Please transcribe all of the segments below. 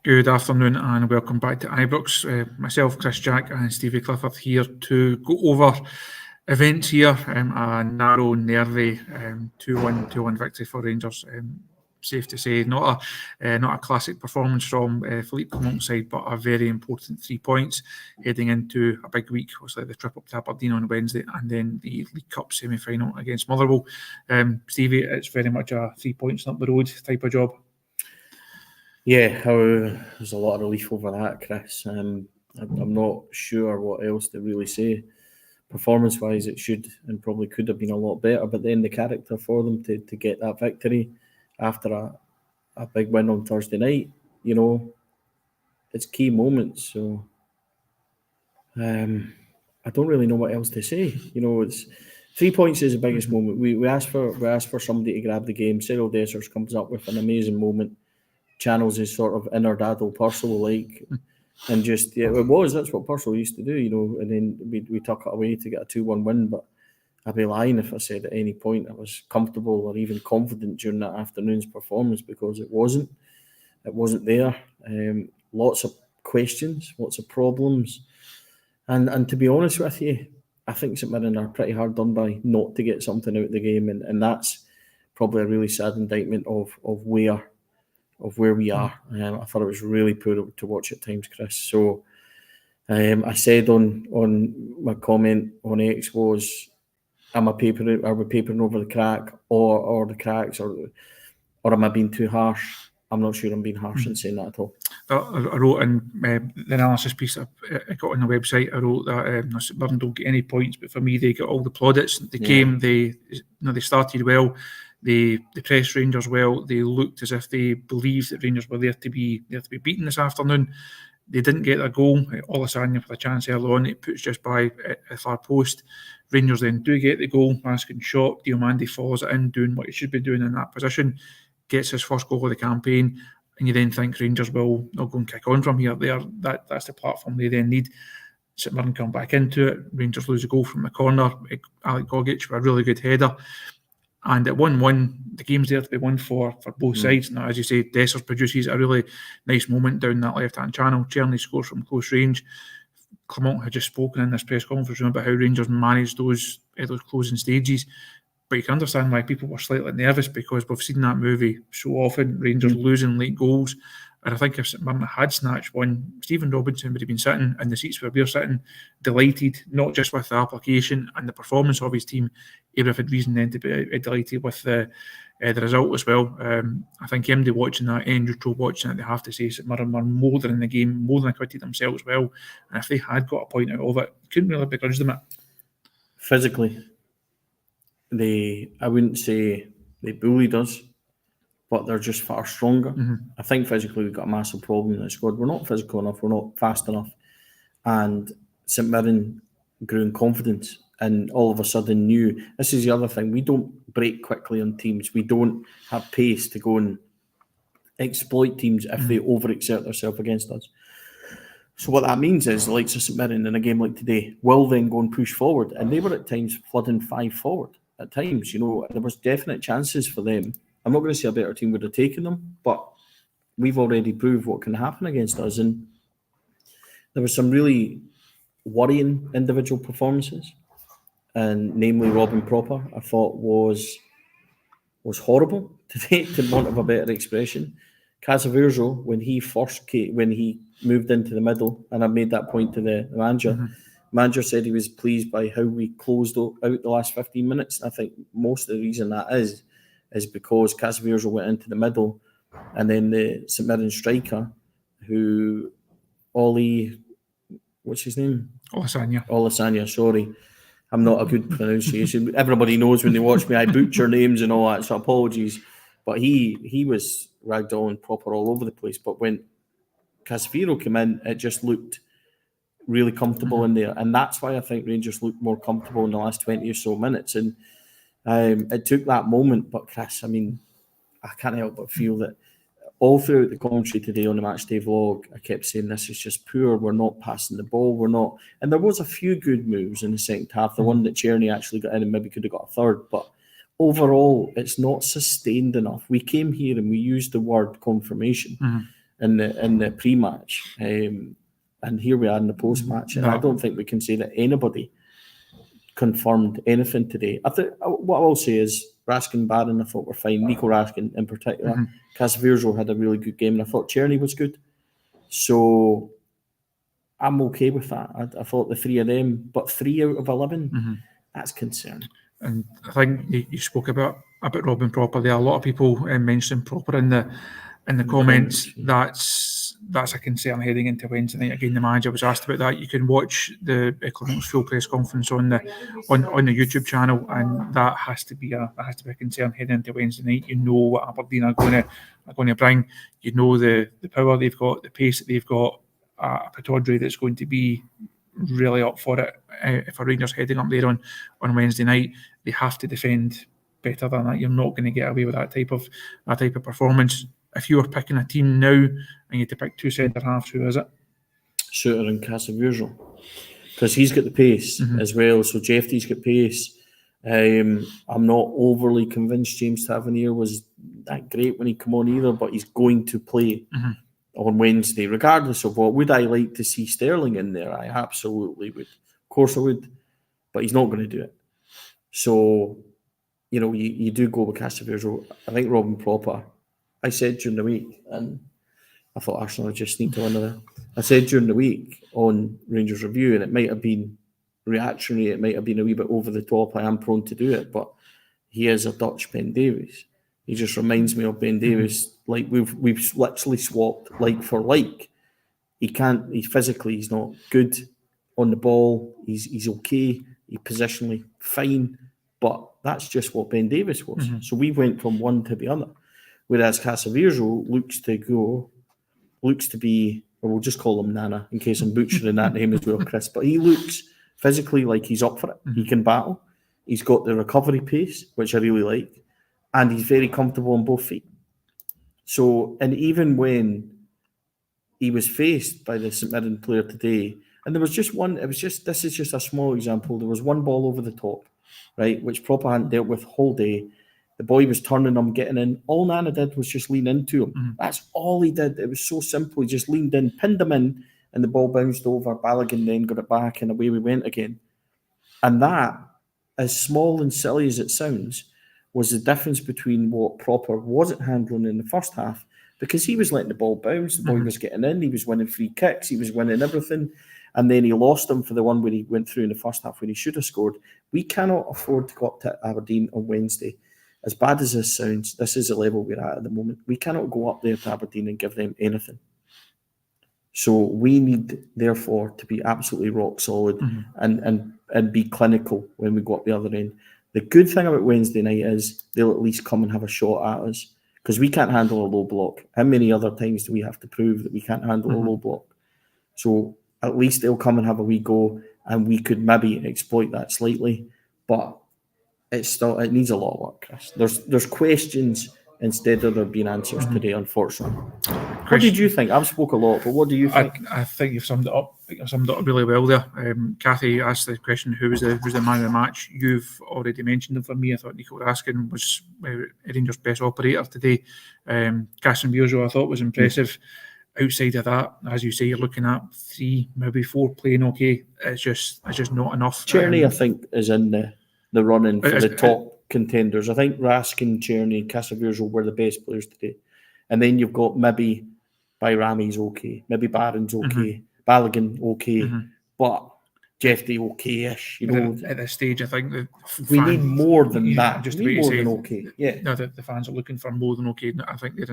Good afternoon and welcome back to Ibrox. Myself, Chris Jack and Stevie Clifford here to go over events here. A narrow, nervy 2-1 victory for Rangers. Safe to say, not a classic performance from Philippe Clement's side, but a very important 3 points heading into a big week. Obviously, the trip up to Aberdeen on Wednesday and then the League Cup semi-final against Motherwell. Stevie, it's very much a 3 points up the road type of job. Yeah, there's a lot of relief over that, Chris. I'm not sure what else to really say. Performance-wise, it should and probably could have been a lot better, but then the character for them to get that victory after a big win on Thursday night, it's key moments. So I don't really know what else to say. It's 3 points is the biggest moment. We asked for somebody to grab the game. Cyril Dessers comes up with an amazing moment. Channels his sort of inner Daddle Purcell and that's what Purcell used to do, and then we tuck it away to get a 2-1 win. But I'd be lying if I said at any point I was comfortable or even confident during that afternoon's performance, because it wasn't there. Lots of questions, lots of problems, and to be honest with you, I think St Mirren are pretty hard done by not to get something out of the game, and that's probably a really sad indictment of where we are. I thought it was really poor to watch at times, Chris. So I said on my comment on X was, are we papering over the crack or the cracks, or am I being too harsh? I'm not sure I'm being harsh in saying that at all. I wrote in the analysis piece I got on the website, I wrote that St Mirren don't get any points, but for me they got all the plaudits. The game, they started well. They pressed Rangers well. They looked as if they believed that Rangers were there to be beaten this afternoon. They didn't get a goal. Olasanya with a chance early on, it puts just by a far post. Rangers then do get the goal. Raskin shot. Diomande follows it in, doing what he should be doing in that position. Gets his first goal of the campaign, and you then think Rangers will not go and kick on from here. That's the platform they then need. St Mirren come back into it. Rangers lose a goal from the corner. Alec Gogic with a really good header. And at 1-1, the game's there to be won for both sides. Now, as you say, Dessers produces a really nice moment down that left-hand channel. Czerny scores from close range. Clement had just spoken in this press conference room about how Rangers managed those closing stages. But you can understand why people were slightly nervous, because we've seen that movie so often, Rangers losing late goals. And I think if St Mirren had snatched one, Stephen Robinson would have been sitting in the seats where we're sitting, delighted, not just with the application and the performance of his team, even if had reason then to be delighted with the result as well. I think MD watching that, neutral watching it, they have to say St Mirren were more than in the game, more than acquitted themselves well. And if they had got a point out of it, couldn't really begrudge them it. Physically, I wouldn't say they bullied us, but they're just far stronger. I think physically we've got a massive problem in the squad. We're not physical enough, we're not fast enough. And St Mirren grew in confidence and all of a sudden knew, this is the other thing, we don't break quickly on teams. We don't have pace to go and exploit teams if they overexert themselves against us. So what that means is the likes of St Mirren in a game like today will then go and push forward. And they were at times flooding 5 forward. At times, there was definite chances for them. I'm not going to say a better team would have taken them, but we've already proved what can happen against us. And there were some really worrying individual performances, and namely Robin Proper, I thought was horrible today, to want of a better expression. Casavirzo, when he moved into the middle, and I made that point to the manager. Manager said he was pleased by how we closed out the last 15 minutes. I think most of the reason that is because Casavirzo went into the middle, and then the St Mirren striker, who what's his name? Olasanya, sorry. I'm not a good pronunciation. Everybody knows when they watch me, I butcher names and all that, so apologies. But he was ragdolling Proper all over the place. But when Casemiro came in, it just looked really comfortable in there. And that's why I think Rangers looked more comfortable in the last 20 or so minutes. And it took that moment. But Chris, I can't help but feel that all throughout the commentary today on the Matchday vlog, I kept saying this is just poor. We're not passing the ball. We're not. And there was a few good moves in the second half. The one that Czerny actually got in and maybe could have got a third. But overall, it's not sustained enough. We came here and we used the word confirmation. in the pre-match, and here we are in the post-match, and I don't think we can say that anybody confirmed anything today. I think what I will say is Raskin, Barron, I thought were fine. Nico Raskin in particular. Casavirzo had a really good game, and I thought Czerny was good. So I'm okay with that. I thought the three of them, but 3 out of 11, that's concerning. And I think you spoke about Robin Proper there. A lot of people mentioned Proper in the comments. That's a concern heading into Wednesday night. Again, the manager was asked about that. You can watch the Clement's full press conference on the YouTube channel, and that has to be a concern heading into Wednesday night. You know what Aberdeen are going to bring. You know the power they've got, the pace that they've got, a Pittodrie that's going to be really up for it. If a Rangers heading up there on Wednesday night, they have to defend better than that. You're not going to get away with that type of performance. If you were picking a team now and you had to pick 2 centre halves, who is it? Suter and Casavirzo, because he's got the pace as well. So Jeffrey's got pace. I'm not overly convinced James Tavernier was that great when he came on either, but he's going to play on Wednesday, regardless of what. Would I like to see Sterling in there? I absolutely would. Of course I would, but he's not going to do it. So, you do go with Casavirzo. I think Robin Proper, I said during the week, and I thought Arsenal just need to win there. I said during the week on Rangers Review, and it might have been reactionary, it might have been a wee bit over the top. I am prone to do it, but he is a Dutch Ben Davies. He just reminds me of Ben Davies. Like we've literally swapped like for like. He's not good on the ball. He's okay. He's positionally fine, but that's just what Ben Davies was. So we went from one to the other. Whereas Casavirzo looks to be, or we'll just call him Nana in case I'm butchering that name as well, Chris. But he looks physically like he's up for it. He can battle. He's got the recovery pace, which I really like, and he's very comfortable on both feet. So, and even when he was faced by the St Mirren player today, and there was just one, this is just a small example. There was one ball over the top, right, which Proper hadn't dealt with whole day. The boy was turning him, getting in. All Nana did was just lean into him. That's all he did. It was so simple. He just leaned in, pinned him in, and the ball bounced over. Balogun then got it back, and away we went again. And that, as small and silly as it sounds, was the difference between what Proper wasn't handling in the first half, because he was letting the ball bounce. The boy was getting in. He was winning free kicks. He was winning everything. And then he lost him for the one where he went through in the first half when he should have scored. We cannot afford to go up to Aberdeen on Wednesday. As bad as this sounds, this is the level we're at the moment. We cannot go up there to Aberdeen and give them anything. So we need, therefore, to be absolutely rock solid and be clinical when we go up the other end. The good thing about Wednesday night is they'll at least come and have a shot at us, because we can't handle a low block. How many other times do we have to prove that we can't handle a low block? So at least they'll come and have a wee go, and we could maybe exploit that slightly. But it needs a lot of work, Chris. There's questions instead of there being answers today, unfortunately. What did you think? I've spoke a lot, but what do you think? I think you've summed it up. Really well there. Kathy asked the question, who's the man of the match? You've already mentioned him for me. I thought Nico Raskin was Rangers' best operator today. Casavirzo I thought was impressive. Outside of that, as you say, you're looking at 3, maybe 4 playing okay. It's just not enough. Czerny, I think, is in the running for the top contenders. I think Raskin, Czerny, and Casavirzo were the best players today. And then you've got maybe Bayrami's okay, maybe Barron's okay, Balogun okay, but Jeffrey okay-ish. At this stage, I think that we need more than that. Just more than okay. Yeah. No, the fans are looking for more than okay. I think they're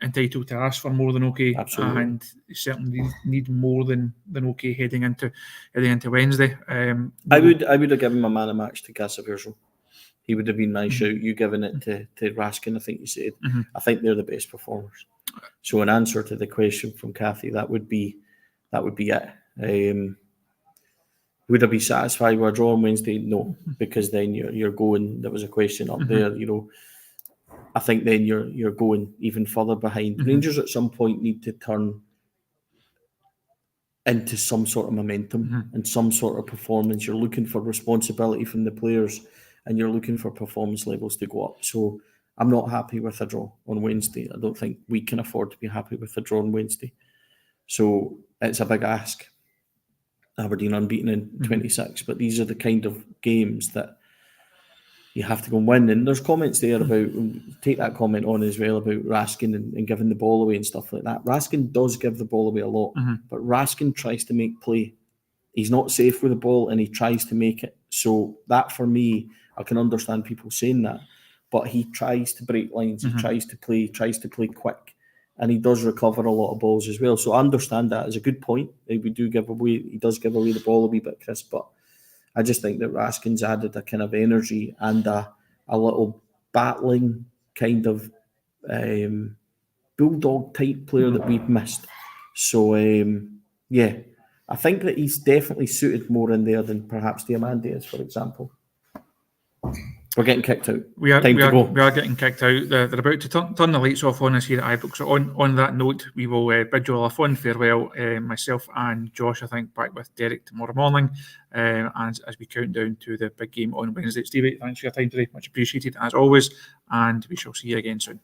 entitled to ask for more than okay. Absolutely. And certainly need more than okay heading into Wednesday. I would have given my man a match to Casavirzo. He would have been my shout. You giving it to Raskin, I think you said. I think they're the best performers. So in answer to the question from Kathy, that would be it. Would I be satisfied with a draw on Wednesday? No, because then you're going. There was a question up there. I think then you're going even further behind. Rangers at some point need to turn into some sort of momentum and some sort of performance. You're looking for responsibility from the players, and you're looking for performance levels to go up. So I'm not happy with a draw on Wednesday. I don't think we can afford to be happy with a draw on Wednesday. So it's a big ask. Aberdeen unbeaten in 26, but these are the kind of games that you have to go and win. And there's comments there about, take that comment on as well, about Raskin and giving the ball away and stuff like that. Raskin does give the ball away a lot, but Raskin tries to make play. He's not safe with the ball and he tries to make it. So that, for me, I can understand people saying that, but he tries to break lines, he tries to play quick, and he does recover a lot of balls as well. So I understand that as a good point. He does give away the ball a wee bit, Chris, but I just think that Raskin's added a kind of energy and a little battling kind of bulldog type player that we've missed. So yeah, I think that he's definitely suited more in there than perhaps Diamande is, for example. We're getting kicked out. We are getting kicked out. They're about to turn the lights off on us here at Ibrox. So on that note, we will bid you all a fond farewell. Myself and Josh, I think, back with Derek tomorrow morning, as we count down to the big game on Wednesday. Stevie, thanks for your time today. Much appreciated, as always. And we shall see you again soon.